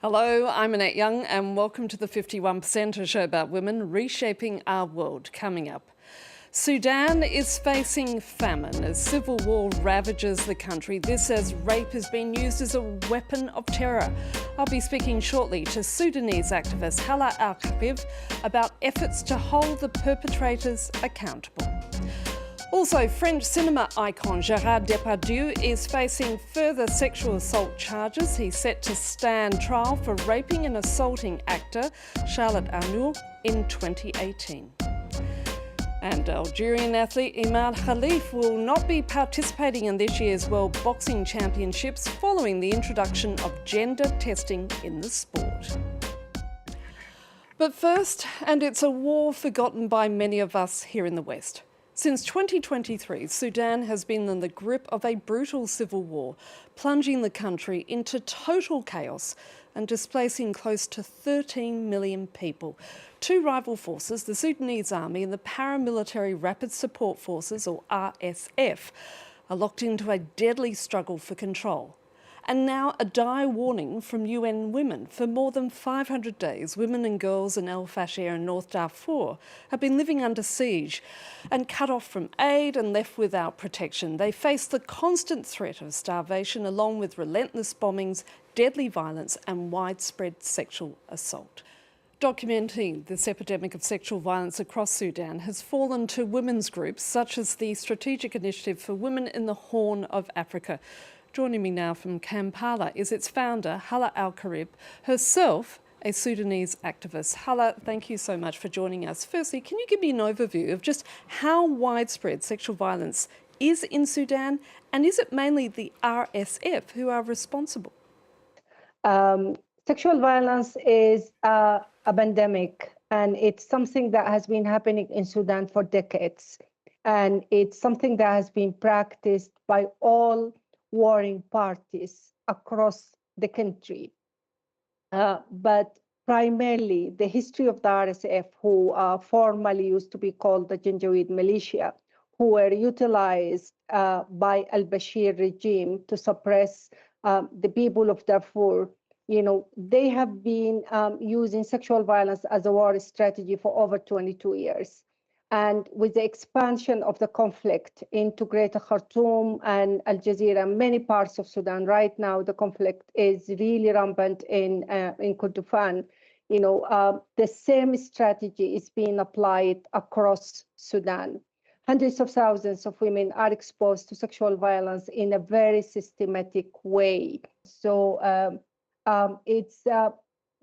Hello, I'm Annette Young and welcome to the 51%, a show about women reshaping our world. Coming up, Sudan is facing famine as civil war ravages the country. This as rape has been used as a weapon of terror. I'll be speaking shortly to Sudanese activist Hala al-Karib about efforts to hold the perpetrators accountable. Also, French cinema icon Gérard Depardieu is facing further sexual assault charges. He's set to stand trial for raping and assaulting actor Charlotte Arnoux in 2018. And Algerian athlete Imane Khelif will not be participating in this year's World Boxing Championships following the introduction of gender testing in the sport. But first, and it's a war forgotten by many of us here in the West. Since 2023, Sudan has been in the grip of a brutal civil war, plunging the country into total chaos and displacing close to 13 million people. Two rival forces, the Sudanese army and the paramilitary Rapid Support Forces, or RSF, are locked into a deadly struggle for control. And now a dire warning from UN Women. For more than 500 days, women and girls in El Fasher and North Darfur have been living under siege and cut off from aid and left without protection. They face the constant threat of starvation along with relentless bombings, deadly violence and widespread sexual assault. Documenting this epidemic of sexual violence across Sudan has fallen to women's groups such as the Strategic Initiative for Women in the Horn of Africa. Joining me now from Kampala is its founder, Hala al-Karib, herself a Sudanese activist. Hala, thank you so much for joining us. Firstly, can you give me an overview of just how widespread sexual violence is in Sudan, and is it mainly the RSF who are responsible? Sexual violence is a pandemic, and it's something that has been happening in Sudan for decades. And it's something that has been practiced by all warring parties across the country. But primarily, the history of the RSF, who formerly used to be called the Janjaweed Militia, who were utilized by al-Bashir regime to suppress the people of Darfur, they have been using sexual violence as a war strategy for over 22 years. And with the expansion of the conflict into Greater Khartoum and Al Jazeera, many parts of Sudan, right now the conflict is really rampant in Kordofan. The same strategy is being applied across Sudan. Hundreds of thousands of women are exposed to sexual violence in a very systematic way. So it's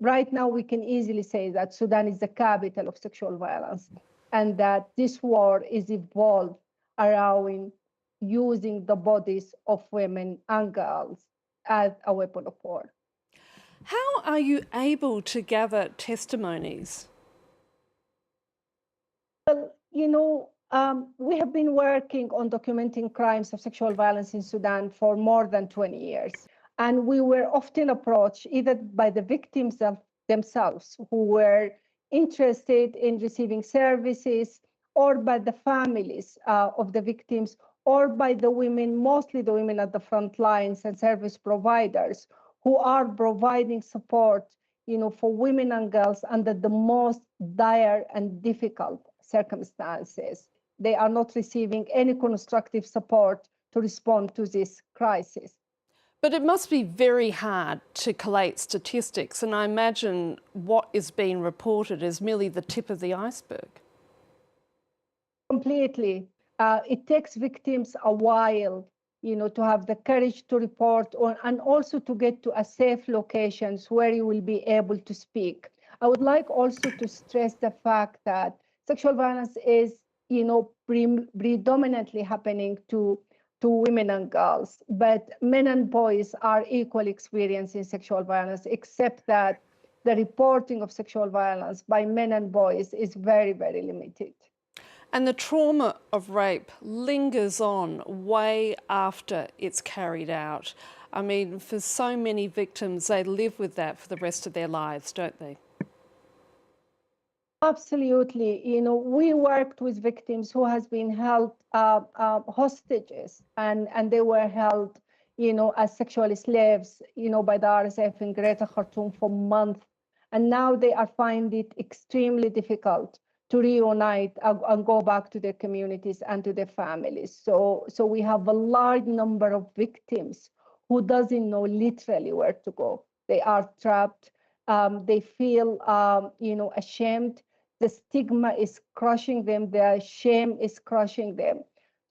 right now we can easily say that Sudan is the capital of sexual violence, and that this war is evolved around using the bodies of women and girls as a weapon of war. How are you able to gather testimonies? Well, we have been working on documenting crimes of sexual violence in Sudan for more than 20 years. And we were often approached either by the victims themselves who were interested in receiving services, or by the families of the victims, or by the women, mostly the women at the front lines and service providers who are providing support, for women and girls under the most dire and difficult circumstances. They are not receiving any constructive support to respond to this crisis. But it must be very hard to collate statistics, and I imagine what is being reported is merely the tip of the iceberg. Completely. It takes victims a while, to have the courage to report and also to get to a safe locations where you will be able to speak. I would like also to stress the fact that sexual violence is, predominantly happening to women and girls, but men and boys are equally experiencing sexual violence, except that the reporting of sexual violence by men and boys is very, very limited. And the trauma of rape lingers on way after it's carried out. I mean, for so many victims, they live with that for the rest of their lives, don't they? Absolutely. We worked with victims who has been held hostages, and they were held, as sexual slaves, by the RSF in Greater Khartoum for months. And now they are finding it extremely difficult to reunite and go back to their communities and to their families. So we have a large number of victims who doesn't know literally where to go. They are trapped. They feel, ashamed. The stigma is crushing them. Their shame is crushing them.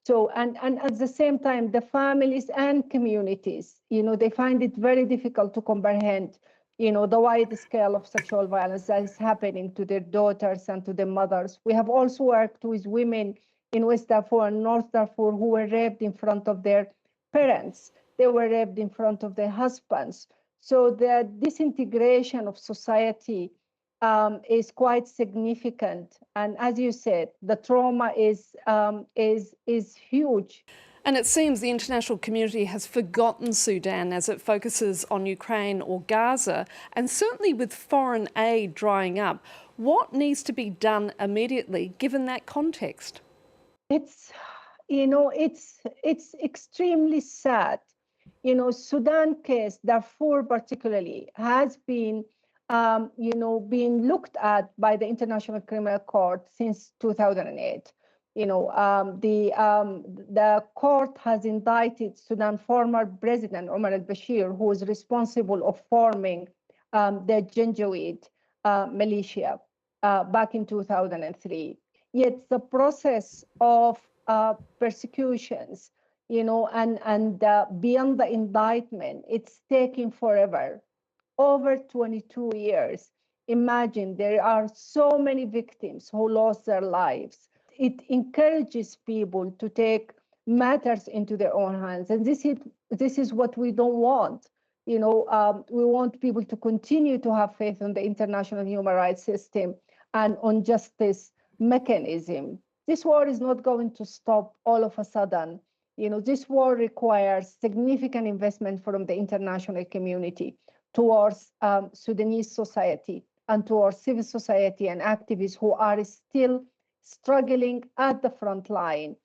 So, and at the same time, the families and communities, they find it very difficult to comprehend, the wide scale of sexual violence that is happening to their daughters and to their mothers. We have also worked with women in West Darfur and North Darfur who were raped in front of their parents. They were raped in front of their husbands. So the disintegration of society is quite significant. And as you said, the trauma is huge. And it seems the international community has forgotten Sudan as it focuses on Ukraine or Gaza, and certainly with foreign aid drying up. What needs to be done immediately, given that context? It's extremely sad. Sudan case, Darfur particularly, has been being looked at by the International Criminal Court since 2008. The court has indicted Sudan former President Omar al-Bashir, who was responsible of forming the Janjaweed militia back in 2003. Yet the process of persecutions, and beyond the indictment, it's taking forever. Over 22 years. Imagine there are so many victims who lost their lives. It encourages people to take matters into their own hands. And this is what we don't want. We want people to continue to have faith in the international human rights system and on justice mechanism. This war is not going to stop all of a sudden. This war requires significant investment from the international community towards Sudanese society and towards civil society and activists who are still struggling at the front line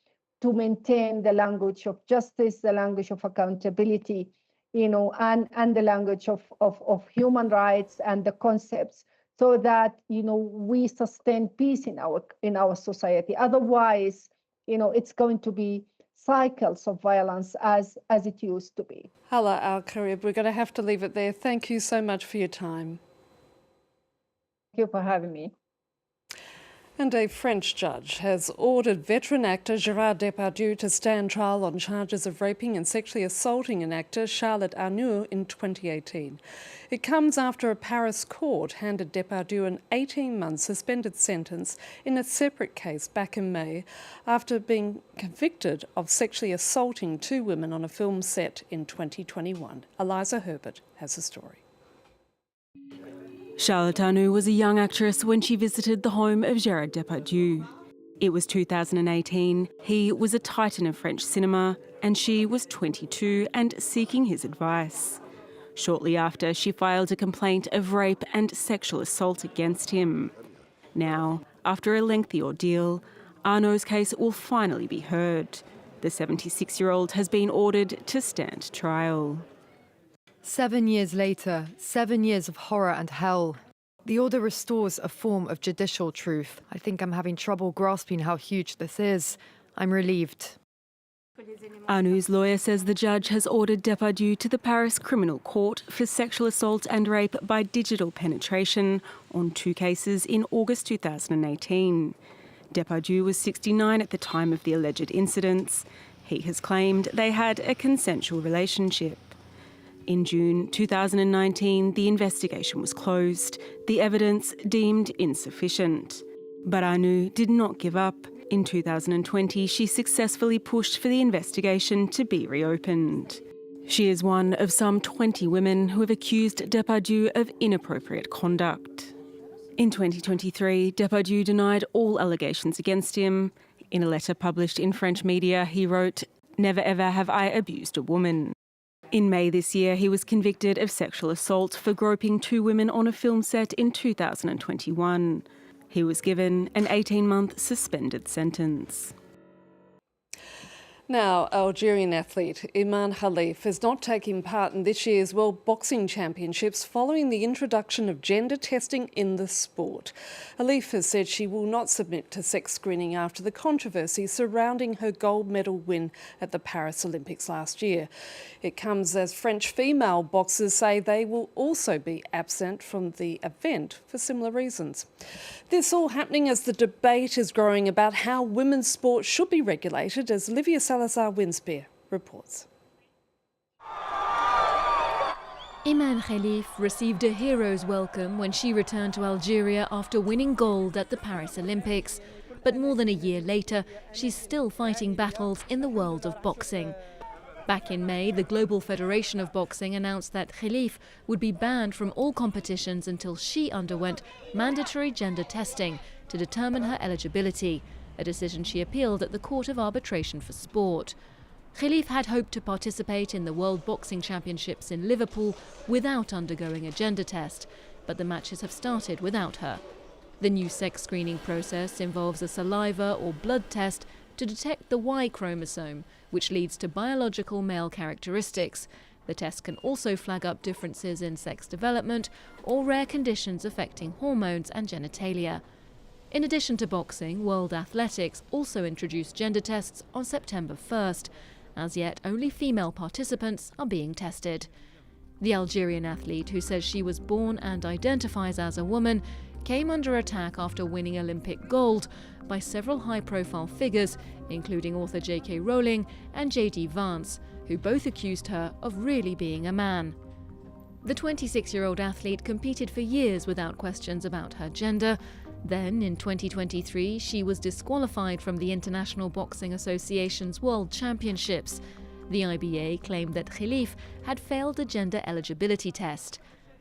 to maintain the language of justice, the language of accountability, and the language of human rights and the concepts, so that we sustain peace in our society. Otherwise, it's going to be cycles of violence as it used to be. Hala, al-Karib, we're going to have to leave it there. Thank you so much for your time. Thank you for having me. And a French judge has ordered veteran actor Gérard Depardieu to stand trial on charges of raping and sexually assaulting an actor, Charlotte Arnoux, in 2018. It comes after a Paris court handed Depardieu an 18-month suspended sentence in a separate case back in May after being convicted of sexually assaulting two women on a film set in 2021. Eliza Herbert has the story. Charlotte Arnoux was a young actress when she visited the home of Gérard Depardieu. It was 2018, he was a titan of French cinema, and she was 22 and seeking his advice. Shortly after, she filed a complaint of rape and sexual assault against him. Now, after a lengthy ordeal, Arnoux's case will finally be heard. The 76-year-old has been ordered to stand trial. 7 years later, 7 years of horror and hell. The order restores a form of judicial truth. I think I'm having trouble grasping how huge this is. I'm relieved. Arnoux's lawyer says the judge has ordered Depardieu to the Paris Criminal Court for sexual assault and rape by digital penetration on 2 cases in August 2018. Depardieu was 69 at the time of the alleged incidents. He has claimed they had a consensual relationship. In June 2019, the investigation was closed, the evidence deemed insufficient. But Arnoux did not give up. In 2020, she successfully pushed for the investigation to be reopened. She is one of some 20 women who have accused Depardieu of inappropriate conduct. In 2023, Depardieu denied all allegations against him. In a letter published in French media, he wrote, "Never ever have I abused a woman." In May this year, he was convicted of sexual assault for groping 2 women on a film set in 2021. He was given an 18-month suspended sentence. Now, Algerian athlete Imane Khelif is not taking part in this year's World Boxing Championships following the introduction of gender testing in the sport. Khelif has said she will not submit to sex screening after the controversy surrounding her gold medal win at the Paris Olympics last year. It comes as French female boxers say they will also be absent from the event for similar reasons. This all happening as the debate is growing about how women's sport should be regulated, as Livia Winspear reports. Imane Khelif received a hero's welcome when she returned to Algeria after winning gold at the Paris Olympics. But more than a year later, she's still fighting battles in the world of boxing. Back in May, the Global Federation of Boxing announced that Khelif would be banned from all competitions until she underwent mandatory gender testing to determine her eligibility, a decision she appealed at the Court of Arbitration for Sport. Khelif had hoped to participate in the World Boxing Championships in Liverpool without undergoing a gender test, but the matches have started without her. The new sex screening process involves a saliva or blood test to detect the Y chromosome, which leads to biological male characteristics. The test can also flag up differences in sex development or rare conditions affecting hormones and genitalia. In addition to boxing, World Athletics also introduced gender tests on September 1st. As yet, only female participants are being tested. The Algerian athlete, who says she was born and identifies as a woman, came under attack after winning Olympic gold by several high-profile figures, including author J.K. Rowling and J.D. Vance, who both accused her of really being a man. The 26-year-old athlete competed for years without questions about her gender. Then, in 2023, she was disqualified from the International Boxing Association's World Championships. The IBA claimed that Khelif had failed the gender eligibility test.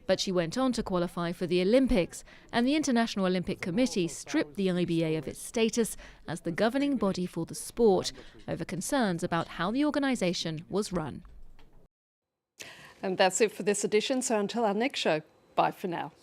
But she went on to qualify for the Olympics, and the International Olympic Committee stripped the IBA of its status as the governing body for the sport over concerns about how the organisation was run. And that's it for this edition, so until our next show, bye for now.